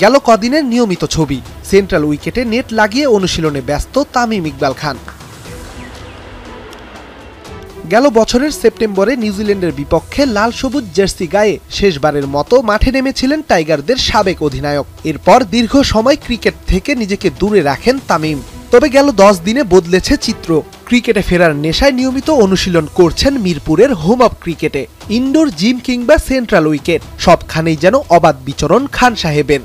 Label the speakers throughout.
Speaker 1: গেল কদিনের নিয়মিত ছবি, সেন্ট্রাল উইকেটে নেট লাগিয়ে অনুশীলনে ব্যস্ত তামিম ইকবাল খান। গেল বছরের সেপ্টেম্বরে নিউজিল্যান্ডের বিপক্ষে লাল সবুজ জার্সি গায়ে শেষবারের মতো মাঠে নেমেছিলেন টাইগারদের সাবেক অধিনায়ক। এরপর দীর্ঘ সময় ক্রিকেট থেকে নিজেকে দূরে রাখেন তামিম। তবে গেল 10 দিনে বদলেছে চিত্র। ক্রিকেটে ফেরার নেশায় নিয়মিত অনুশীলন করছেন মিরপুরের হোম অফ ক্রিকেটে। ইনডোর জিম কিংবা সেন্ট্রাল উইকেট, সবখানেই যেন অবাধ বিচরণ খান সাহেবের।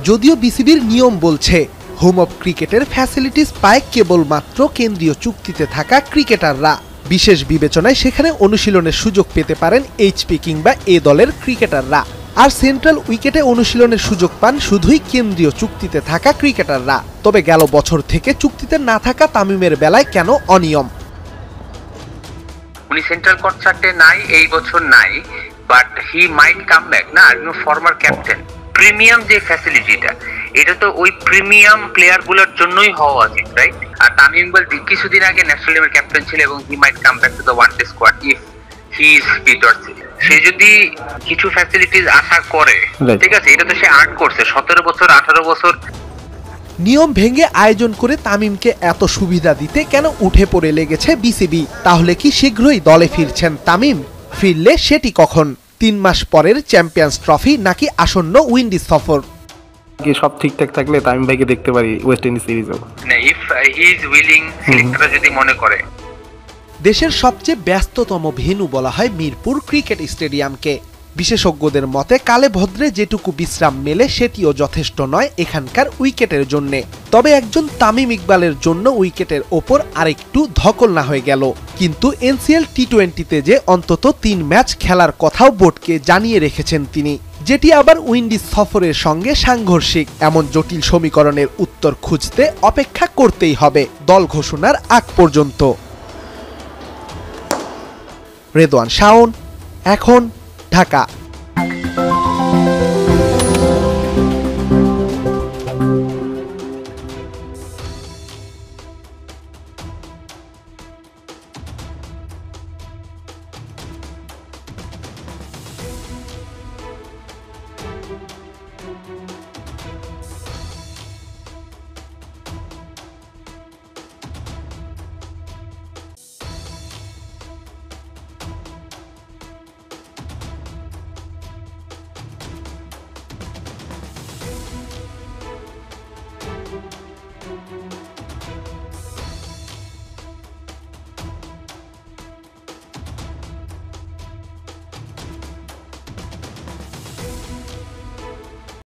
Speaker 1: যদিও বিসিবির নিয়ম বলছে হোম অফ ক্রিকেটের ফ্যাসিলিটিস পায় কেবলমাত্র কেন্দ্রীয় চুক্তিতে থাকা ক্রিকেটাররা। বিশেষ বিবেচনায় সেখানে অনুশীলনের সুযোগ পেতে পারেন এইচপি কিংবা এ দলের ক্রিকেটাররা। আর সেন্ট্রাল উইকেটে অনুশীলনের সুযোগ পান শুধুই কেন্দ্রীয় চুক্তিতে থাকা ক্রিকেটাররা। তবে গেল বছর থেকে চুক্তিতে না থাকা তামিমের বেলায় কেন অনিয়ম?
Speaker 2: উনি সেন্ট্রাল কন্ট্রাক্টে নাই, এই বছর নাই, but he might come back না। আর ফর্মার ক্যাপ্টেন, প্রিমিয়াম যে ফ্যাসিলিটিটা, এটা তো ওই প্রিমিয়াম প্লেয়ার গুলোর জন্যই হওয়া উচিত, রাইট? আর তামিম ইকবাল কিছুদিন আগে ন্যাশনাল টিমের ক্যাপ্টেন ছিল এবং he might come back to the one day squad if he is fit or sick. সে যদি কিছু ফ্যাসিলিটিস আশা করে, ঠিক আছে, এটা তো সে আর্ন করছে 17 বছর 18 বছর।
Speaker 1: নিয়ম ভেঙে আয়োজন করে তামিমকে এত সুবিধা দিতে কেন উঠে পড়ে লেগেছে বিসিবি? তাহলে কি শীঘ্রই দলে ফিরছেন তামিম? ফিরলে সেটি কখন? 3 মাস পরের চ্যাম্পিয়ন্স ট্রফি নাকি আসন্ন উইন্ডিজ সফর?
Speaker 3: সব ঠিকঠাক থাকলে তামিম ভাইকে দেখতে পারি ওয়েস্ট ইন্ডিজ সিরিজেও।
Speaker 2: ইফ হি ইজ উইলিং, সিলেক্টররা যদি মনে করে।
Speaker 1: দেশের সবচেয়ে ব্যস্ততম ভেন্যু বলা হয় মিরপুর ক্রিকেট স্টেডিয়ামকে। বিশেষজ্ঞদের মতে কালে ভদ্রে যেটুকু বিশ্রাম মেলে সেটিও যথেষ্ট নয় এখানকার উইকেটের জন্যে। তবে একজন তামিম ইকবালের জন্য উইকেটের ওপর আরেকটু ধকল না হয়ে গেল। কিন্তু এনসিএল টি20তে যে অন্তত 3 ম্যাচ খেলার কথাও বোর্ডকে জানিয়ে রেখেছেন তিনি, যেটি আবার উইন্ডিজ সফরের সঙ্গে সাংঘর্ষিক। এমন জটিল সমীকরণের উত্তর খুঁজতে অপেক্ষা করতেই হবে দল ঘোষণার আগ পর্যন্ত। রেদওয়ান শাওন, এখন, ঢাকা।